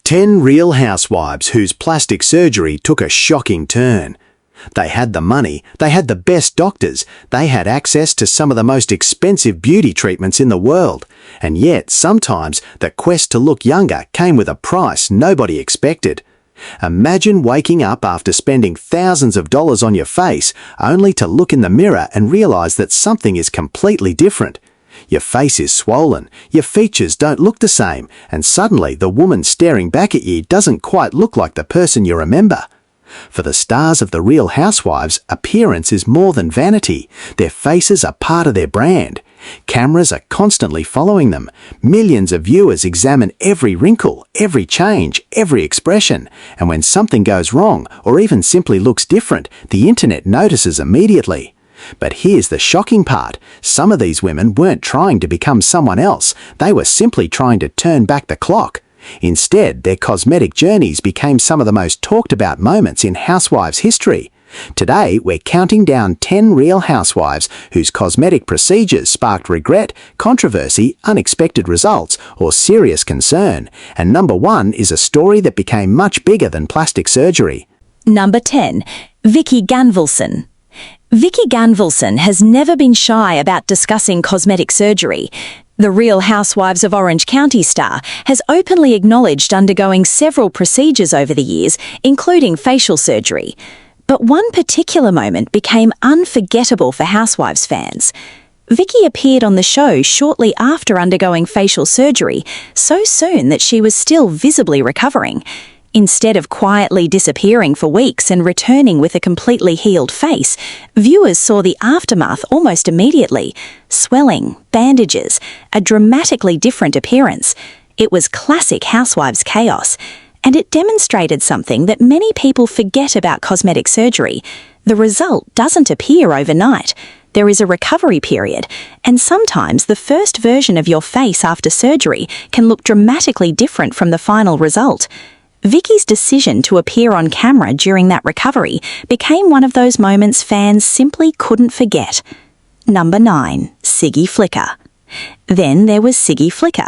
10 real housewives whose plastic surgery took a shocking turn. They had the money, they had the best doctors, they had access to some of the most expensive beauty treatments in the world, and yet sometimes the quest to look younger came with a price nobody expected. Imagine waking up after spending thousands of dollars on your face only to look in the mirror and realize that something is completely different. Your face is swollen, your features don't look the same, and suddenly the woman staring back at you doesn't quite look like the person you remember. For the stars of The Real Housewives, appearance is more than vanity. Their faces are part of their brand. Cameras are constantly following them. Millions of viewers examine every wrinkle, every change, every expression. And when something goes wrong, or even simply looks different, the internet notices immediately. But here's the shocking part. Some of these women weren't trying to become someone else. They were simply trying to turn back the clock. Instead, their cosmetic journeys became some of the most talked about moments in Housewives history. Today, we're counting down 10 real housewives whose cosmetic procedures sparked regret, controversy, unexpected results, or serious concern. And number 1 is a story that became much bigger than plastic surgery. Number 10. Vicki Gunvalson. Vicki Gunvalson has never been shy about discussing cosmetic surgery. The Real Housewives of Orange County star has openly acknowledged undergoing several procedures over the years, including facial surgery. But one particular moment became unforgettable for Housewives fans. Vicki appeared on the show shortly after undergoing facial surgery, so soon that she was still visibly recovering. Instead of quietly disappearing for weeks and returning with a completely healed face, viewers saw the aftermath almost immediately. Swelling, bandages, a dramatically different appearance. It was classic Housewives chaos. And it demonstrated something that many people forget about cosmetic surgery. The result doesn't appear overnight. There is a recovery period, and sometimes the first version of your face after surgery can look dramatically different from the final result. Vicki's decision to appear on camera during that recovery became one of those moments fans simply couldn't forget. Number 9. Siggy Flicker. Then there was Siggy Flicker.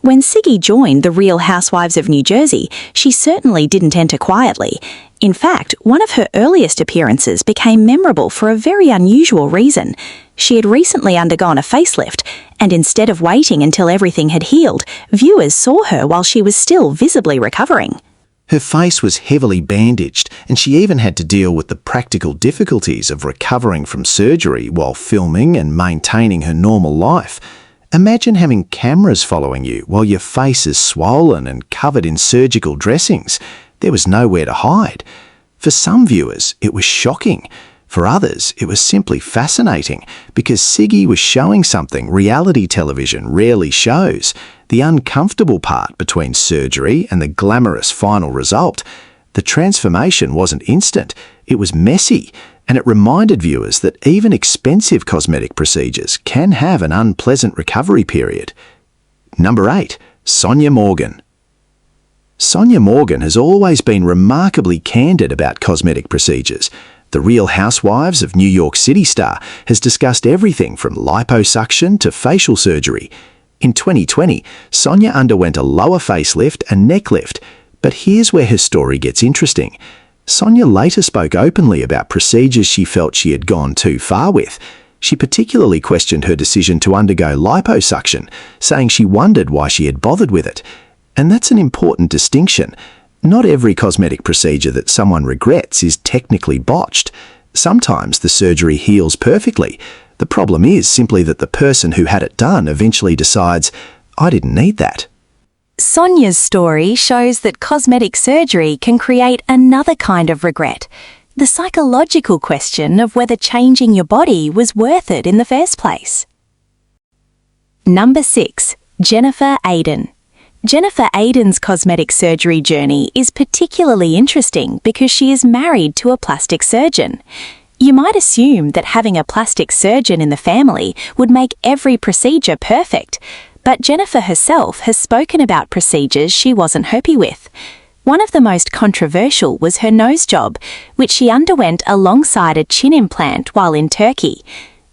When Siggy joined the Real Housewives of New Jersey, she certainly didn't enter quietly. In fact, one of her earliest appearances became memorable for a very unusual reason. She had recently undergone a facelift, and instead of waiting until everything had healed, viewers saw her while she was still visibly recovering. Her face was heavily bandaged, and she even had to deal with the practical difficulties of recovering from surgery while filming and maintaining her normal life. Imagine having cameras following you while your face is swollen and covered in surgical dressings. There was nowhere to hide. For some viewers, it was shocking. For others, it was simply fascinating because Siggy was showing something reality television rarely shows, the uncomfortable part between surgery and the glamorous final result. The transformation wasn't instant, it was messy, and it reminded viewers that even expensive cosmetic procedures can have an unpleasant recovery period. Number 8. Sonja Morgan. Sonja Morgan has always been remarkably candid about cosmetic procedures. The Real Housewives of New York City star has discussed everything from liposuction to facial surgery. In 2020, Sonja underwent a lower facelift and neck lift, but here's where her story gets interesting. Sonja later spoke openly about procedures she felt she had gone too far with. She particularly questioned her decision to undergo liposuction, saying she wondered why she had bothered with it. And that's an important distinction. Not every cosmetic procedure that someone regrets is technically botched. Sometimes the surgery heals perfectly. The problem is simply that the person who had it done eventually decides, I didn't need that. Sonja's story shows that cosmetic surgery can create another kind of regret. The psychological question of whether changing your body was worth it in the first place. Number 6. Jennifer Aydin. Jennifer Aydin's cosmetic surgery journey is particularly interesting because she is married to a plastic surgeon. You might assume that having a plastic surgeon in the family would make every procedure perfect, but Jennifer herself has spoken about procedures she wasn't happy with. One of the most controversial was her nose job, which she underwent alongside a chin implant while in Turkey.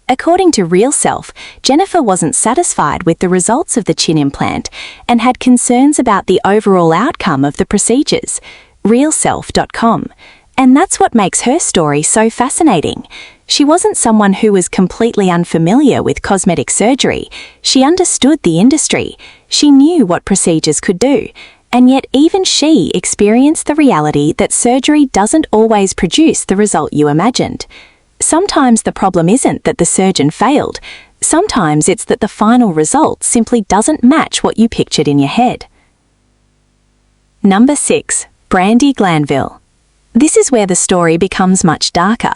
According to Real Self, Jennifer wasn't satisfied with the results of the chin implant and had concerns about the overall outcome of the procedures. realself.com. And that's what makes her story so fascinating. She wasn't someone who was completely unfamiliar with cosmetic surgery. She understood the industry. She knew what procedures could do. And yet even she experienced the reality that surgery doesn't always produce the result you imagined. Sometimes the problem isn't that the surgeon failed. Sometimes it's that the final result simply doesn't match what you pictured in your head. Number 6. Brandi Glanville. This is where the story becomes much darker.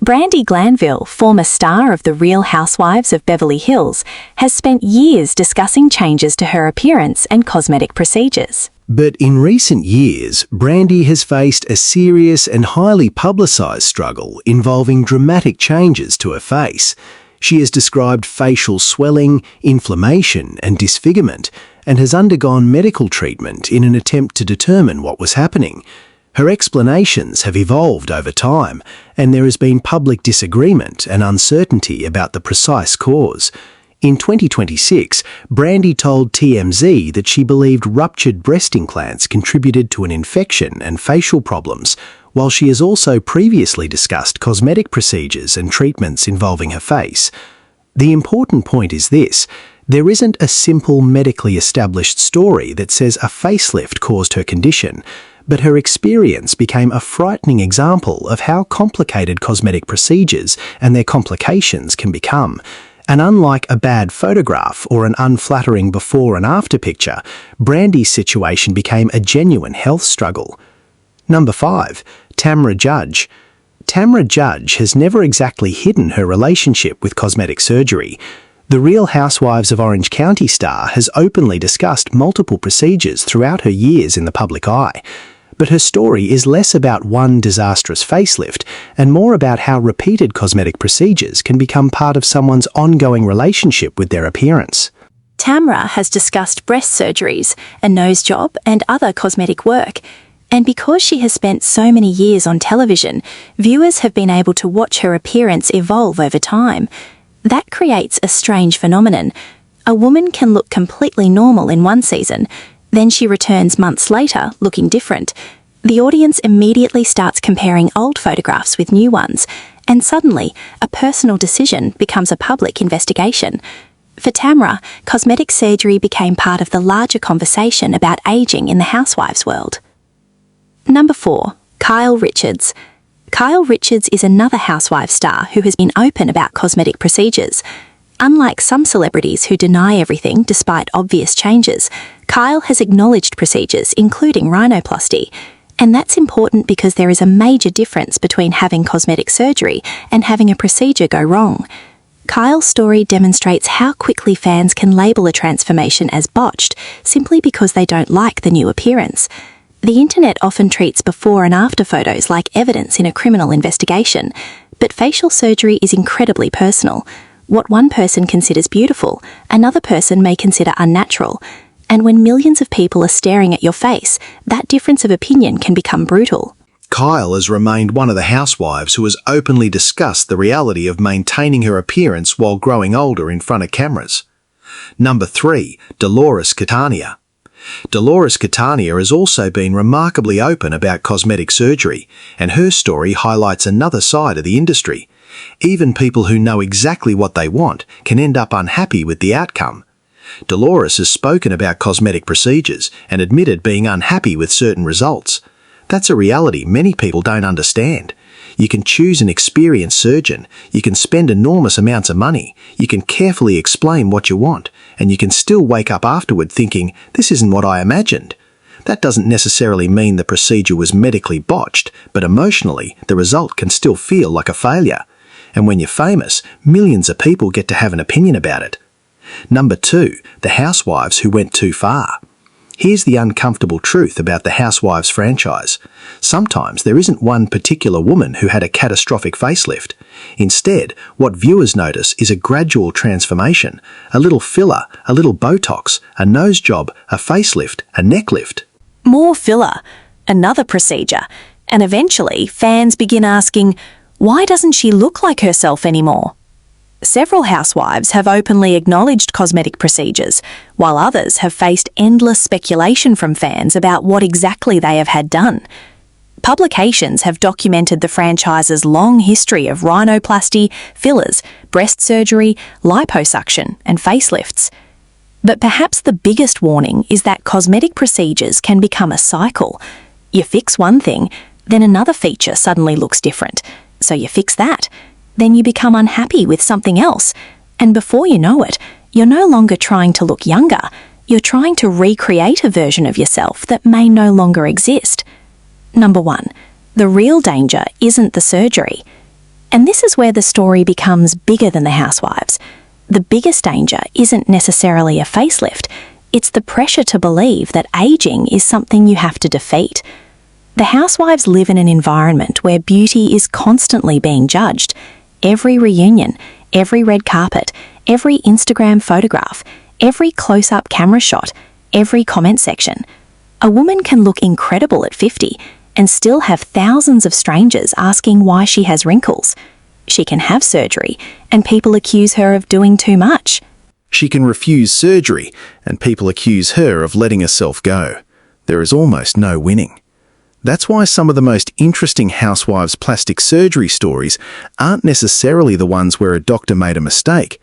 Brandi Glanville, former star of The Real Housewives of Beverly Hills, has spent years discussing changes to her appearance and cosmetic procedures. But in recent years, Brandi has faced a serious and highly publicised struggle involving dramatic changes to her face. She has described facial swelling, inflammation and disfigurement, and has undergone medical treatment in an attempt to determine what was happening. Her explanations have evolved over time, and there has been public disagreement and uncertainty about the precise cause. In 2026, Brandi told TMZ that she believed ruptured breast implants contributed to an infection and facial problems, while she has also previously discussed cosmetic procedures and treatments involving her face. The important point is this: there isn't a simple medically established story that says a facelift caused her condition, but her experience became a frightening example of how complicated cosmetic procedures and their complications can become. And unlike a bad photograph or an unflattering before and after picture, Brandi's situation became a genuine health struggle. Number 5. Tamra Judge. Tamra Judge has never exactly hidden her relationship with cosmetic surgery. The Real Housewives of Orange County star has openly discussed multiple procedures throughout her years in the public eye. But her story is less about one disastrous facelift and more about how repeated cosmetic procedures can become part of someone's ongoing relationship with their appearance. Tamra has discussed breast surgeries, a nose job, and other cosmetic work. And because she has spent so many years on television, viewers have been able to watch her appearance evolve over time. That creates a strange phenomenon. A woman can look completely normal in one season, then she returns months later looking different. The audience immediately starts comparing old photographs with new ones, and suddenly a personal decision becomes a public investigation. For Tamra, cosmetic surgery became part of the larger conversation about aging in the housewives world. Number 4. Kyle Richards. Kyle Richards is another housewife star who has been open about cosmetic procedures. Unlike some celebrities who deny everything despite obvious changes, Kyle has acknowledged procedures, including rhinoplasty. And that's important because there is a major difference between having cosmetic surgery and having a procedure go wrong. Kyle's story demonstrates how quickly fans can label a transformation as botched simply because they don't like the new appearance. The internet often treats before and after photos like evidence in a criminal investigation, but facial surgery is incredibly personal. What one person considers beautiful, another person may consider unnatural. And when millions of people are staring at your face, that difference of opinion can become brutal. Kyle has remained one of the housewives who has openly discussed the reality of maintaining her appearance while growing older in front of cameras. Number 3. Dolores Catania. Dolores Catania has also been remarkably open about cosmetic surgery, and her story highlights another side of the industry. Even people who know exactly what they want can end up unhappy with the outcome. Dolores has spoken about cosmetic procedures and admitted being unhappy with certain results. That's a reality many people don't understand. You can choose an experienced surgeon, you can spend enormous amounts of money, you can carefully explain what you want, and you can still wake up afterward thinking, this isn't what I imagined. That doesn't necessarily mean the procedure was medically botched, but emotionally, the result can still feel like a failure. And when you're famous, millions of people get to have an opinion about it. Number 2, the housewives who went too far. Here's the uncomfortable truth about the Housewives franchise. Sometimes there isn't one particular woman who had a catastrophic facelift. Instead, what viewers notice is a gradual transformation, a little filler, a little Botox, a nose job, a facelift, a neck lift. More filler, another procedure, and eventually fans begin asking, why doesn't she look like herself anymore? Several housewives have openly acknowledged cosmetic procedures, while others have faced endless speculation from fans about what exactly they have had done. Publications have documented the franchise's long history of rhinoplasty, fillers, breast surgery, liposuction, and facelifts. But perhaps the biggest warning is that cosmetic procedures can become a cycle. You fix one thing, then another feature suddenly looks different. So you fix that. Then you become unhappy with something else. And before you know it, you're no longer trying to look younger. You're trying to recreate a version of yourself that may no longer exist. Number 1, the real danger isn't the surgery. And this is where the story becomes bigger than the housewives. The biggest danger isn't necessarily a facelift. It's the pressure to believe that aging is something you have to defeat. The housewives live in an environment where beauty is constantly being judged. Every reunion, every red carpet, every Instagram photograph, every close-up camera shot, every comment section. A woman can look incredible at 50 and still have thousands of strangers asking why she has wrinkles. She can have surgery, and people accuse her of doing too much. She can refuse surgery, and people accuse her of letting herself go. There is almost no winning. That's why some of the most interesting housewives' plastic surgery stories aren't necessarily the ones where a doctor made a mistake.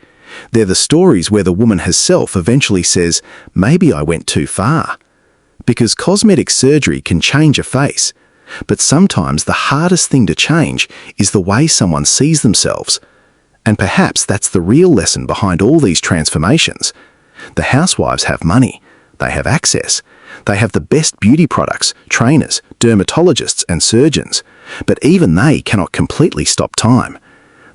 They're the stories where the woman herself eventually says, "Maybe I went too far." Because cosmetic surgery can change a face, but sometimes the hardest thing to change is the way someone sees themselves. And perhaps that's the real lesson behind all these transformations. The housewives have money, they have access, they have the best beauty products, trainers, dermatologists and surgeons, but even they cannot completely stop time.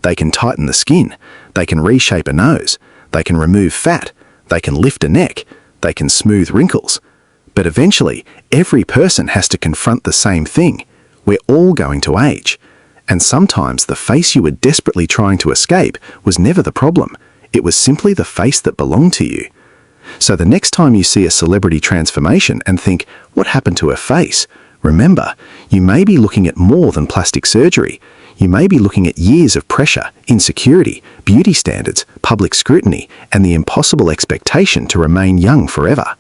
They can tighten the skin, they can reshape a nose, they can remove fat, they can lift a neck, they can smooth wrinkles. But eventually, every person has to confront the same thing. We're all going to age. And sometimes the face you were desperately trying to escape was never the problem. It was simply the face that belonged to you. So the next time you see a celebrity transformation and think, what happened to her face? Remember, you may be looking at more than plastic surgery. You may be looking at years of pressure, insecurity, beauty standards, public scrutiny, and the impossible expectation to remain young forever.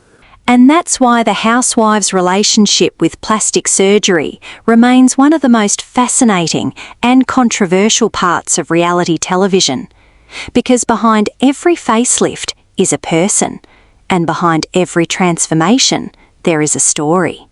And that's why the housewives' relationship with plastic surgery remains one of the most fascinating and controversial parts of reality television. Because behind every facelift is a person, and behind every transformation there is a story.